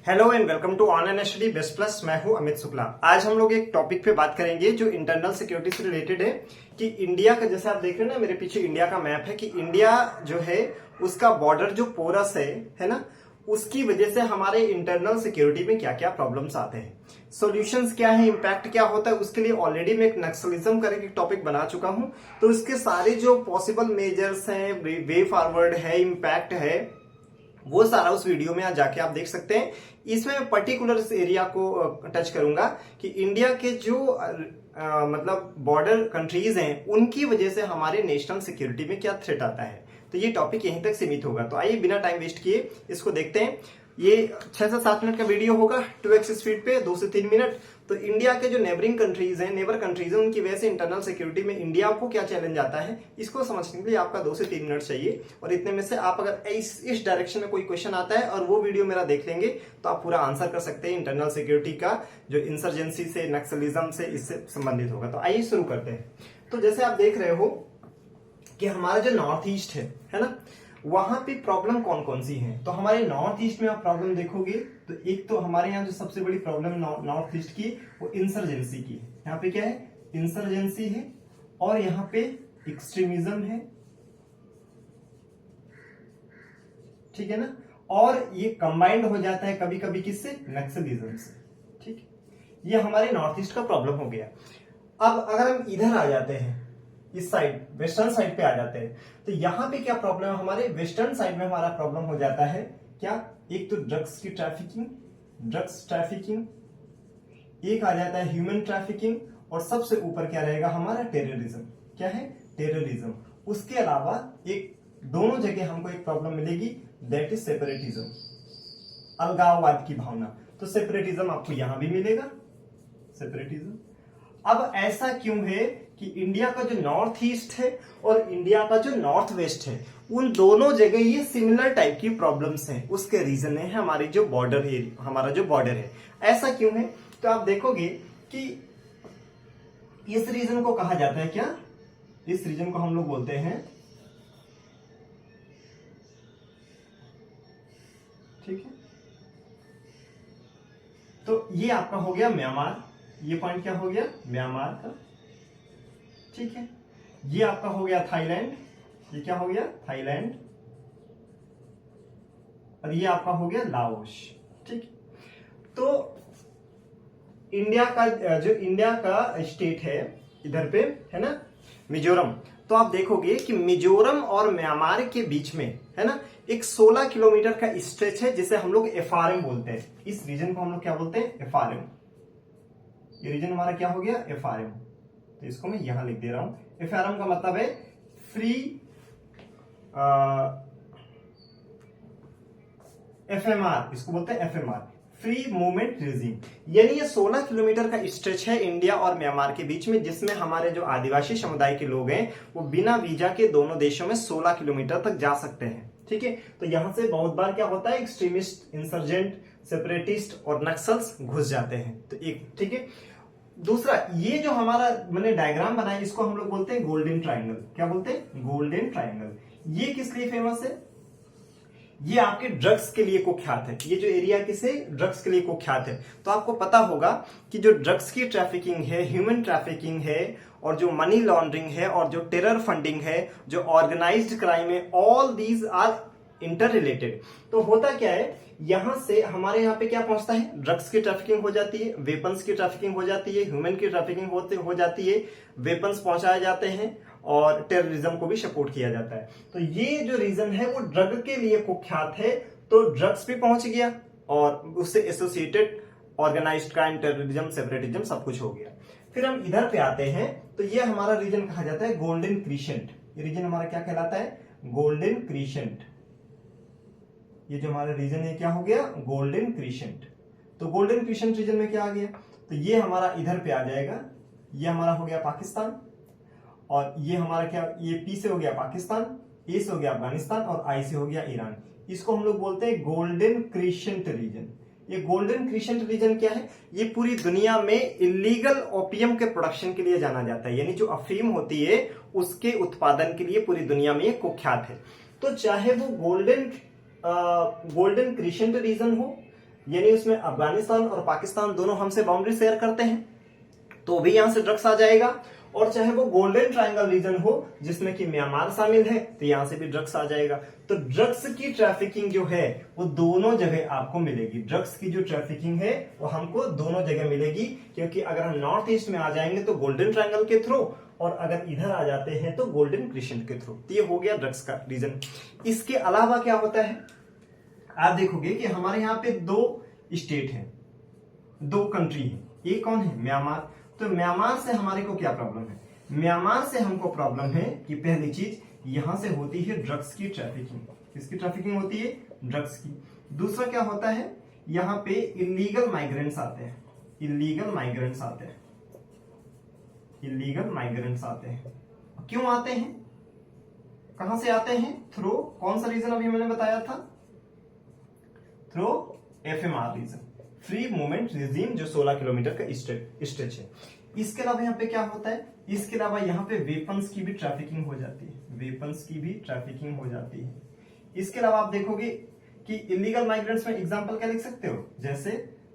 Hello and welcome to online study best plus. मैं हूं अमित शुक्ला। आज हम लोग एक टॉपिक पे बात करेंगे जो इंटरनल सिक्योरिटी से रिलेटेड है कि इंडिया का, जैसे आप देख रहे हैं ना मेरे पीछे इंडिया का मैप है, कि इंडिया जो है उसका बॉर्डर जो पोरस है ना, उसकी वजह से हमारे इंटरनल सिक्योरिटी में क्या क्या प्रॉब्लम्स आते हैं, सॉल्यूशंस क्या है, इंपैक्ट क्या होता है। उसके लिए ऑलरेडी मैं एक नक्सलिज्म करके एक टॉपिक बना चुका हूं, तो इसके सारे जो पॉसिबल मेजर्स हैं, वे फॉरवर्ड है, इंपैक्ट है, वो सारा उस वीडियो में आज जाके आप देख सकते हैं। इसमें मैं पर्टिकुलर इस एरिया को टच करूंगा कि इंडिया के जो मतलब बॉर्डर कंट्रीज हैं उनकी वजह से हमारे नेशनल सिक्योरिटी में क्या थ्रेट आता है। तो ये टॉपिक यहीं तक सीमित होगा। तो आइए बिना टाइम वेस्ट किए इसको देखते हैं। ये 6 से 7 मिनट का वीडियो होगा 2x स्पीड पे, 2 से 3 मिनट। तो इंडिया के जो नेबरिंग कंट्रीज हैं, नेबर कंट्रीज हैं, उनकी वजह से इंटरनल सिक्योरिटी में इंडिया को क्या चैलेंज आता है, इसको समझने के लिए आपका 2 से 3 मिनट चाहिए। और इतने में से आप अगर इस डायरेक्शन में कोई क्वेश्चन आता है और वो वीडियो मेरा देख लेंगे तो आप पूरा आंसर कर सकते हैं। इंटरनल सिक्योरिटी का जो इंसर्जेंसी से, नक्सलिज्म से, इससे संबंधित होगा। तो आइए शुरू करते हैं। तो जैसे आप देख रहे हो कि हमारा जो नॉर्थ ईस्ट है ना, वहां पे प्रॉब्लम कौन कौन सी है। तो हमारे नॉर्थ ईस्ट में आप प्रॉब्लम देखोगे तो एक तो हमारे यहाँ जो सबसे बड़ी प्रॉब्लम नॉर्थ ईस्ट की वो इंसर्जेंसी की है। यहाँ पे क्या है, इंसर्जेंसी है, और यहाँ पे एक्सट्रीमिज्म है, ठीक है ना। और ये कंबाइंड हो जाता है कभी कभी किससे, नक्सलिज्म से, ठीक। ये हमारे नॉर्थ ईस्ट का प्रॉब्लम हो गया। अब अगर हम इधर आ जाते हैं, इस साइड वेस्टर्न साइड पे आ जाते हैं, तो यहां पे क्या प्रॉब्लम है, हमारे वेस्टर्न साइड में हमारा प्रॉब्लम हो जाता है क्या, एक तो ड्रग्स की ट्रैफिकिंग, एक आ जाता है ह्यूमन ट्रैफिकिंग, और सबसे ऊपर क्या रहेगा हमारा टेररिज्म। क्या है, टेररिज्म। उसके अलावा एक दोनों जगह हमको एक प्रॉब्लम मिलेगी, दैट इज सेपरेटिज्म, अलगाववाद की भावना। तो सेपरेटिज्म आपको यहां भी मिलेगा, सेपरेटिज्म। अब ऐसा क्यों है कि इंडिया का जो नॉर्थ ईस्ट है और इंडिया का जो नॉर्थ वेस्ट है, उन दोनों जगह ये सिमिलर टाइप की प्रॉब्लम्स हैं। उसके रीजन है हमारी जो बॉर्डर है, हमारा जो बॉर्डर है। ऐसा क्यों है, तो आप देखोगे कि इस रीजन को कहा जाता है क्या, इस रीजन को हम लोग बोलते हैं, ठीक है। तो ये आपका हो गया म्यांमार, ये पॉइंट क्या हो गया, म्यांमार का, ठीक है। ये आपका हो गया थाईलैंड, ये क्या हो गया, थाईलैंड। और ये आपका हो गया लाओस, ठीक। तो इंडिया का जो इंडिया का स्टेट है इधर पे है ना, मिजोरम। तो आप देखोगे कि मिजोरम और म्यांमार के बीच में है ना एक 16 किलोमीटर का स्ट्रेच है, जिसे हम लोग एफआरएम बोलते हैं। इस रीजन को हम लोग क्या बोलते हैं, एफआरएम। ये रीजन हमारा क्या हो गया, एफआरएम। तो इसको मैं यहां लिख दे रहा हूं। एफआरएम का मतलब है फ्री एफएमआर, इसको बोलते हैं एफएमआर, फ्री मूवमेंट रिजीम। यानी ये 16 किलोमीटर का स्ट्रेच है इंडिया और म्यांमार के बीच में, जिसमें हमारे जो आदिवासी समुदाय के लोग हैं वो बिना वीजा के दोनों देशों में 16 किलोमीटर तक जा सकते हैं, ठीक है। तो यहां से बहुत बार क्या होता है, एक्सट्रीमिस्ट, इंसर्जेंट, सेपरेटिस्ट और नक्सल्स घुस जाते हैं। तो एक, ठीक है। दूसरा, ये जो हमारा मैंने डायग्राम बनाया, इसको हम लोग बोलते हैं गोल्डन ट्राइंगल। क्या बोलते हैं, गोल्डन ट्राइंगल। ये किस लिए फेमस है, ये आपके ड्रग्स के लिए कुख्यात है। ये जो एरिया किसे, ड्रग्स के लिए कुख्यात है। तो आपको पता होगा कि जो ड्रग्स की ट्रैफिकिंग है, ह्यूमन ट्रैफिकिंग है, और जो मनी लॉन्ड्रिंग है, और जो टेरर फंडिंग है, जो ऑर्गेनाइज्ड क्राइम है, all these are interrelated. तो होता क्या है, यहां से हमारे यहाँ पे क्या पहुंचता है, ड्रग्स की ट्रैफिकिंग हो जाती है, वेपन्स की ट्रैफिकिंग हो जाती है, ह्यूमन की ट्रैफिकिंग हो जाती है, वेपन्स पहुंचाए जाते हैं, और टेररिज्म को भी सपोर्ट किया जाता है। तो ये जो रीजन है वो ड्रग के लिए कुख्यात है। तो ड्रग्स भी पहुंच गया और उससे associated organised crime, terrorism, separatism सब कुछ हो गया। फिर हम इधर पे आते हैं, तो ये हमारा रीजन कहा जाता है गोल्डन क्रीसेंट। ये रीजन हमारा क्या कहलाता है, गोल्डन क्रीसेंट। ये जो हमारा रीजन है क्या हो गया, गोल्डन क्रीसेंट। तो गोल्डन क्रीसेंट रीजन में क्या आ गया, तो ये हमारा इधर पे आ जाएगा। ये हमारा हो गया पाकिस्तान, और ये हमारा क्या, ये पी से हो गया पाकिस्तान, ए से हो गया अफगानिस्तान, और आई से हो गया ईरान। इसको हम लोग बोलते हैं गोल्डन क्रीसेंट रीजन। ये गोल्डन क्रीसेंट रीजन क्या है, ये पूरी दुनिया में इलीगल ओपियम के प्रोडक्शन के लिए जाना जाता है। यानी जो अफीम होती है उसके उत्पादन के लिए पूरी दुनिया में ये कुख्यात है। तो चाहे वो गोल्डन क्रीसेंट रीजन हो, यानी उसमें अफगानिस्तान और पाकिस्तान दोनों हमसे बाउंड्री शेयर करते हैं, तो भी यहां से ड्रग्स आ जाएगा। और चाहे वो गोल्डन ट्रायंगल रीजन हो जिसमें कि म्यांमार शामिल है, तो यहां से भी ड्रग्स आ जाएगा। तो ड्रग्स की ट्रैफिकिंग जो है वो दोनों जगह आपको मिलेगी। ड्रग्स की जो ट्रैफिकिंग है वो हमको दोनों जगह मिलेगी, क्योंकि अगर हम नॉर्थ ईस्ट में आ जाएंगे तो गोल्डन ट्रायंगल के थ्रू, और अगर इधर आ जाते हैं तो गोल्डन क्रिसेंट के थ्रू। तो ये हो गया ड्रग्स का रीजन। इसके अलावा क्या होता है, आप देखोगे कि हमारे यहाँ पे 2 स्टेट हैं, 2 कंट्री है। एक कौन है, म्यांमार। तो म्यांमार से हमारे को क्या प्रॉब्लम है, म्यांमार से हमको प्रॉब्लम है कि पहली चीज यहां से होती है ड्रग्स की ट्रैफिकिंग। किसकी ट्रैफिकिंग होती है, ड्रग्स की। दूसरा क्या होता है, यहां पे इलीगल माइग्रेंट्स आते हैं, इलीगल माइग्रेंट्स आते हैं, इलीगल माइग्रेंट्स आते हैं। क्यों आते हैं, कहां से आते हैं, थ्रू कौन सा रीजन अभी मैंने बताया था, through FMR region, free movement regime, जो 16 किलोमीटर का स्ट्रेच है। इसके अलावा यहाँ पे क्या होता है, इसके अलावा यहाँ पे वेपन्स की भी ट्रैफिकिंग हो जाती है, वेपन्स की भी ट्रैफिकिंग हो जाती है। इसके अलावा आप देखोगे कि इलीगल माइग्रेंट्स में एग्जांपल क्या लिख सकते हो, जैसे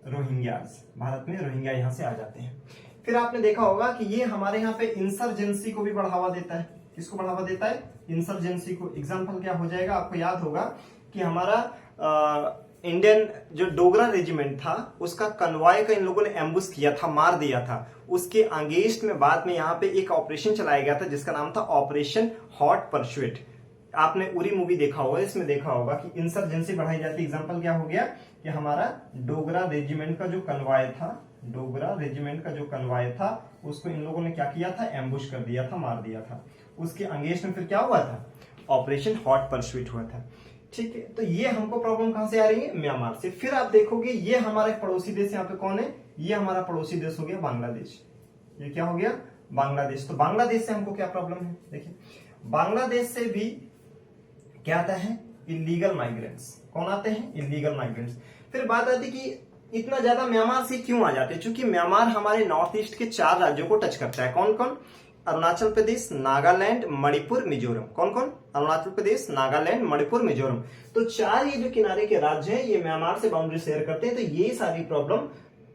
रोहिंग्यास, भारत में रोहिंग्या यहां से आ जाते हैं। फिर आपने देखा होगा कि ये हमारे यहाँ पे इंसर्जेंसी को भी बढ़ावा देता है। किसको बढ़ावा देता है, इंसर्जेंसी को। एग्जाम्पल क्या हो जाएगा, आपको याद होगा कि हमारा इंडियन जो डोगरा रेजिमेंट था उसका कन्वॉय का इन लोगों ने एम्बुश किया था, मार दिया था। उसके अगेंस्ट में बाद में यहाँ पे एक ऑपरेशन चलाया गया था जिसका नाम था ऑपरेशन हॉट परस्यूट। आपने उरी मूवी देखा होगा, इसमें देखा होगा कि इंसर्जेंसी बढ़ाई जाती है। एग्जांपल क्या हो गया कि हमारा डोगरा रेजिमेंट का जो कन्वॉय था, डोगरा रेजिमेंट का जो कन्वॉय था उसको इन लोगों ने क्या किया था, एम्बुश कर दिया था, मार दिया था। उसके अगेंस्ट में फिर क्या हुआ था, ऑपरेशन हॉट परस्यूट हुआ था। ठीक है, तो ये हमको प्रॉब्लम कहां से आ रही है, म्यांमार से। फिर आप देखोगे ये हमारा पड़ोसी देश यहाँ पे कौन है, ये हमारा पड़ोसी देश हो गया बांग्लादेश। ये क्या हो गया, बांग्लादेश। तो बांग्लादेश से हमको क्या प्रॉब्लम है, देखिए बांग्लादेश से भी क्या आता है, इलीगल माइग्रेंट्स। कौन आते हैं, इलीगल माइग्रेंट्स। फिर बात आती कि इतना ज्यादा म्यांमार से क्यों आ जाते हैं, क्योंकि म्यांमार हमारे नॉर्थ ईस्ट के 4 राज्यों को टच करता है। कौन कौन, अरुणाचल प्रदेश, नागालैंड, मणिपुर, मिजोरम। कौन कौन, अरुणाचल प्रदेश, नागालैंड, मणिपुर, मिजोरम। तो 4 ये जो किनारे के राज्य हैं ये म्यांमार से बाउंड्री शेयर करते हैं। तो ये सारी प्रॉब्लम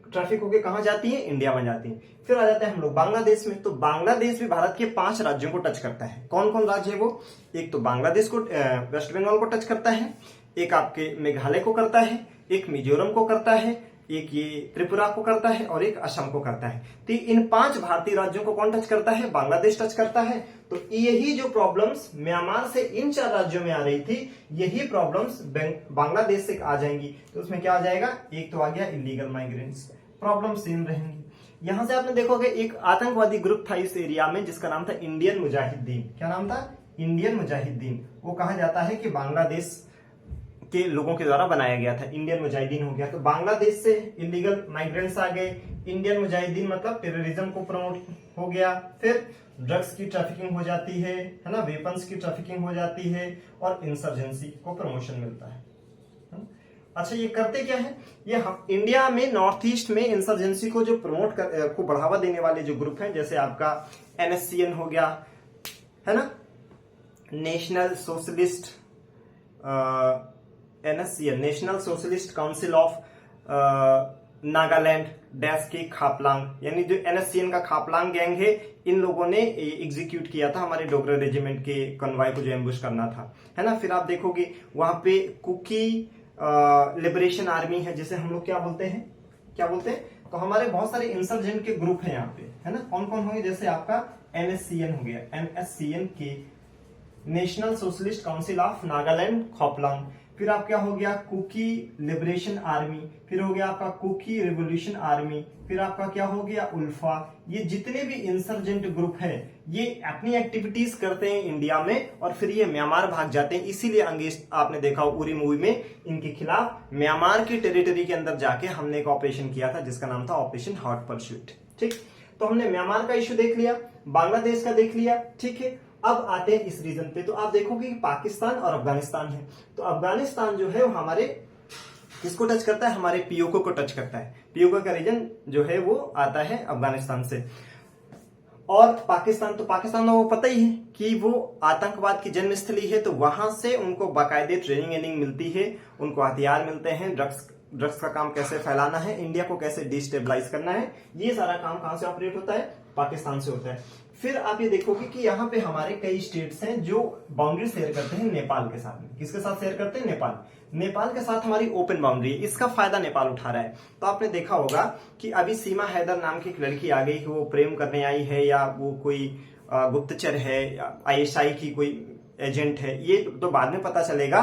ट्रैफिक होके कहां जाती है, इंडिया में जाती है। फिर आ जाते हैं हम लोग बांग्लादेश में। तो बांग्लादेश भी भारत के 5 राज्यों को टच करता है। कौन कौन राज्य है वो, एक तो बांग्लादेश को, वेस्ट बंगाल को टच करता है, एक आपके मेघालय को करता है, एक मिजोरम को करता है, एक ये त्रिपुरा को करता है और एक असम को करता है। तो इन 5 भारतीय राज्यों को कौन टच करता है, बांग्लादेश टच करता है। तो यही जो प्रॉब्लम्स म्यांमार से इन 4 राज्यों में आ रही थी, यही प्रॉब्लम्स बांग्लादेश से आ जाएंगी। तो उसमें क्या आ जाएगा, एक तो आ गया इलीगल माइग्रेंट्स, प्रॉब्लम सेम रहेंगी। यहां से आपने देखोगे एक आतंकवादी ग्रुप था इस एरिया में जिसका नाम था इंडियन मुजाहिदीन। क्या नाम था, इंडियन मुजाहिदीन। वो कहा जाता है कि बांग्लादेश के लोगों के द्वारा बनाया गया था, इंडियन मुजाहिदीन हो गया। तो बांग्लादेश से इलीगल माइग्रेंट्स आ गए, इंडियन मुजाहिदीन मतलब टेररिज्म को प्रमोट हो गया। फिर ड्रग्स की ट्रैफिकिंग हो जाती है ना, वेपन्स की ट्रैफिकिंग हो जाती है और इंसर्जेंसी को प्रमोशन मिलता है। अच्छा, ये करते क्या है, ये इंडिया में नॉर्थ ईस्ट में इंसर्जेंसी को जो प्रमोट को बढ़ावा देने वाले जो ग्रुप हैं, जैसे आपका NSCN हो गया, है ना, national socialist, NSCN national socialist council of Nagaland dash के खापलांग, यानी जो NSCN का खापलांग गैंग है, इन लोगों ने एग्जीक्यूट किया था हमारे डोगरा रेजिमेंट के कन्वॉय को जो एम्बुश करना था, है ना। फिर आप देखोगे वहां पे कुकी लिबरेशन आर्मी है, जिसे हम लोग क्या बोलते हैं, क्या बोलते हैं। तो हमारे बहुत सारे इंसर्जेंट के ग्रुप हैं यहाँ पे, है ना। कौन कौन होंगे, जैसे आपका NSCN हो गया, NSCN के national socialist council of Nagaland Khaplang. फिर आप क्या हो गया, कुकी लिबरेशन आर्मी। फिर हो गया आपका कुकी रिवोल्यूशन आर्मी। फिर आपका क्या हो गया, उल्फा। ये जितने भी इंसर्जेंट ग्रुप है ये अपनी एक्टिविटीज करते हैं इंडिया में और फिर ये म्यांमार भाग जाते हैं। इसीलिए अंगेस्ट आपने देखा उरी मूवी में इनके खिलाफ म्यांमार की टेरिटरी के अंदर जाके हमने एक ऑपरेशन किया था जिसका नाम था ऑपरेशन हॉट परस्यूट। ठीक, तो हमने म्यांमार का इश्यू देख लिया, बांग्लादेश का देख लिया, ठीक है। अब आते हैं इस रीजन पे। तो आप देखोगे कि पाकिस्तान और अफगानिस्तान है। तो अफगानिस्तान जो है वो हमारे किसको टच करता है, हमारे पीओके को टच करता है। पीओके का रीजन जो है वो आता है अफगानिस्तान से। और पाकिस्तान, तो पाकिस्तान को पता ही है कि वो आतंकवाद की जन्मस्थली है, तो वहां से उनको बाकायदे ट्रेनिंग मिलती है, उनको हथियार मिलते हैं, ड्रग्स का काम कैसे फैलाना है, इंडिया को कैसे डिस्टेबलाइज करना है, ये सारा काम कहां से ऑपरेट होता है, पाकिस्तान से होता है। फिर आप ये देखोगे कि यहाँ पे हमारे कई स्टेट्स हैं जो बाउंड्री शेयर करते हैं नेपाल के साथ में। किसके साथ शेयर करते हैं? नेपाल के साथ हमारी ओपन बाउंड्री है, इसका फायदा नेपाल उठा रहा है। तो आपने देखा होगा कि अभी सीमा हैदर नाम की एक लड़की आ गई, वो प्रेम करने आई है या वो कोई गुप्तचर है, ISI की कोई एजेंट है, ये तो बाद में पता चलेगा,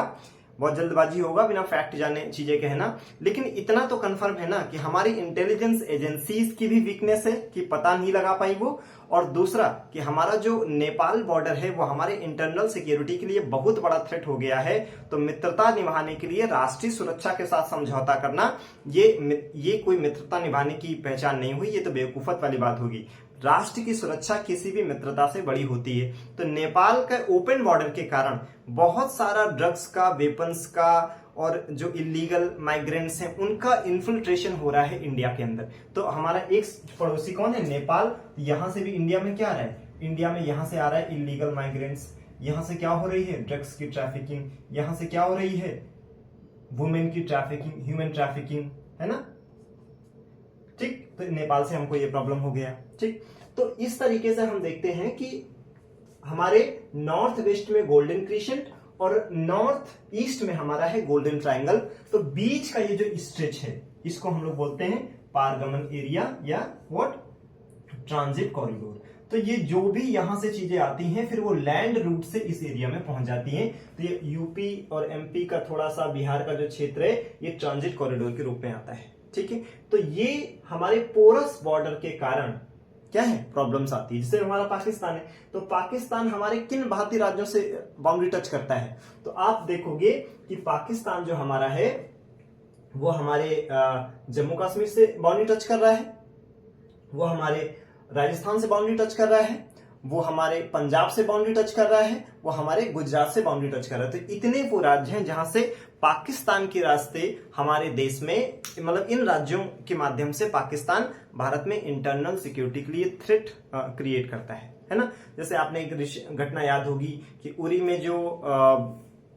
बहुत जल्दबाजी होगा बिना फैक्ट जाने चीजें कहना। लेकिन इतना तो कंफर्म है ना कि हमारी इंटेलिजेंस एजेंसीज की भी वीकनेस है कि पता नहीं लगा पाई वो, और दूसरा कि हमारा जो नेपाल बॉर्डर है वो हमारे इंटरनल सिक्योरिटी के लिए बहुत बड़ा थ्रेट हो गया है। तो मित्रता निभाने के लिए राष्ट्रीय सुरक्षा के साथ समझौता करना, ये कोई मित्रता निभाने की पहचान नहीं हुई, ये तो बेवकूफत वाली बात होगी। राष्ट्र की सुरक्षा किसी भी मित्रता से बड़ी होती है। तो नेपाल का ओपन बॉर्डर के कारण बहुत सारा ड्रग्स का, वेपन्स का और जो इलीगल माइग्रेंट्स हैं उनका इन्फिल्ट्रेशन हो रहा है इंडिया के अंदर। तो हमारा एक पड़ोसी कौन है? नेपाल। यहां से भी इंडिया में क्या आ रहा है? इंडिया में यहां से आ रहा है इलीगल माइग्रेंट्स, यहां से क्या हो रही है? ड्रग्स की ट्रैफिकिंग, यहां से क्या हो रही है? वुमेन की ट्रैफिकिंग, ह्यूमन ट्रैफिकिंग, है ना। ठीक, तो नेपाल से हमको ये प्रॉब्लम हो गया। ठीक, तो इस तरीके से हम देखते हैं कि हमारे नॉर्थ वेस्ट में गोल्डन क्रिसेंट और नॉर्थ ईस्ट में हमारा है गोल्डन ट्रायंगल। तो बीच का ये जो स्ट्रेच है इसको हम लोग बोलते हैं पारगमन एरिया या व्हाट, ट्रांजिट कॉरिडोर। तो ये जो भी यहां से चीजें आती हैं फिर वो लैंड रूट से इस एरिया में पहुंच जाती हैं। तो ये यूपी और MP का थोड़ा सा बिहार का जो क्षेत्र है ये ट्रांजिट कॉरिडोर के रूप में आता है। ठीक है, तो ये हमारे पोरस बॉर्डर के कारण क्या है, प्रॉब्लम्स आती है। जैसे हमारा पाकिस्तान है, तो पाकिस्तान हमारे किन भारतीय राज्यों से बाउंड्री टच करता है? तो आप देखोगे कि पाकिस्तान जो हमारा है वो हमारे जम्मू कश्मीर से बाउंड्री टच कर रहा है, वो हमारे राजस्थान से बाउंड्री टच कर रहा है, वो हमारे पंजाब से बाउंड्री टच कर रहा है, वो हमारे गुजरात से बाउंड्री टच कर रहा है। तो इतने वो राज्य हैं जहां से पाकिस्तान के रास्ते हमारे देश में, मतलब इन राज्यों के माध्यम से पाकिस्तान भारत में इंटरनल सिक्योरिटी के लिए थ्रेट क्रिएट करता है ना। जैसे आपने एक घटना याद होगी कि उरी में जो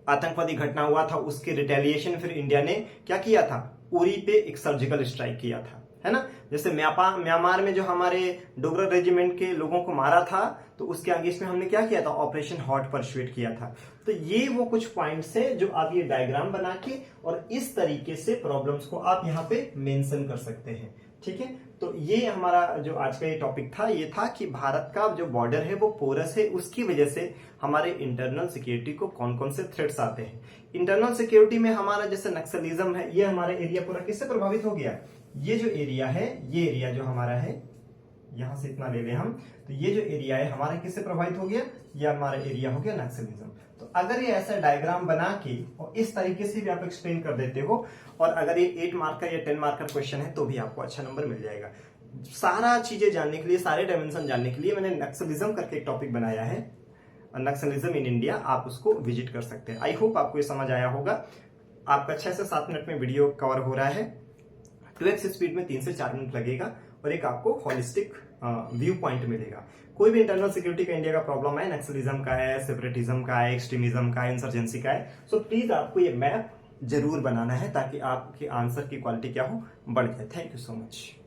आतंकवादी घटना हुआ था उसके रिटेलिएशन फिर इंडिया ने क्या किया था, उरी पे एक सर्जिकल स्ट्राइक किया था, है ना। जैसे म्यांमार में जो हमारे डोगरा रेजिमेंट के लोगों को मारा था तो उसके अगेंस्ट में हमने क्या किया था, ऑपरेशन हॉट परसुएट किया था। तो ये वो कुछ पॉइंट्स है जो आप ये डायग्राम बना के और इस तरीके से प्रॉब्लम्स को आप यहाँ पे मेंशन कर सकते हैं। ठीक है, तो ये हमारा जो आज का ये टॉपिक था, ये था कि भारत का जो बॉर्डर है वो पोरस है, उसकी वजह से हमारे इंटरनल सिक्योरिटी को कौन कौन से थ्रेट्स आते हैं। इंटरनल सिक्योरिटी में हमारा जैसे नक्सलिज्म है, ये हमारा एरिया पूरा किससे प्रभावित हो गया? ये जो एरिया है, ये एरिया जो हमारा है, यहां से इतना ले लें हम, तो ये जो एरिया है हमारा किससे प्रभावित हो गया? ये हमारा एरिया हो गया नक्सलिज्म। तो अगर ये ऐसा डायग्राम बना के और इस तरीके से भी आप एक्सप्लेन कर देते हो, और अगर ये 8 मार्क का या 10 मार्क का क्वेश्चन है तो भी आपको अच्छा नंबर मिल जाएगा। सारा चीजें जानने के लिए, सारे डायमेंशन जानने के लिए मैंने नक्सलिज्म करके एक टॉपिक बनाया है, नक्सलिज्म इन इंडिया, आप उसको विजिट कर सकते हैं। आई होप आपको ये समझ आया होगा। आपका 6 से 7 मिनट में वीडियो कवर हो रहा है, 2x स्पीड में 3 से 4 मिनट लगेगा और एक आपको होलिस्टिक व्यू पॉइंट मिलेगा। कोई भी इंटरनल सिक्योरिटी का इंडिया का प्रॉब्लम है, नक्सलिज्म का है, सेपरेटिज्म का है, एक्सट्रीमिज्म का है, इंसर्जेंसी का है, सो प्लीज आपको ये मैप जरूर बनाना है ताकि आपके आंसर की क्वालिटी क्या हो, बढ़ जाए। Thank you so much.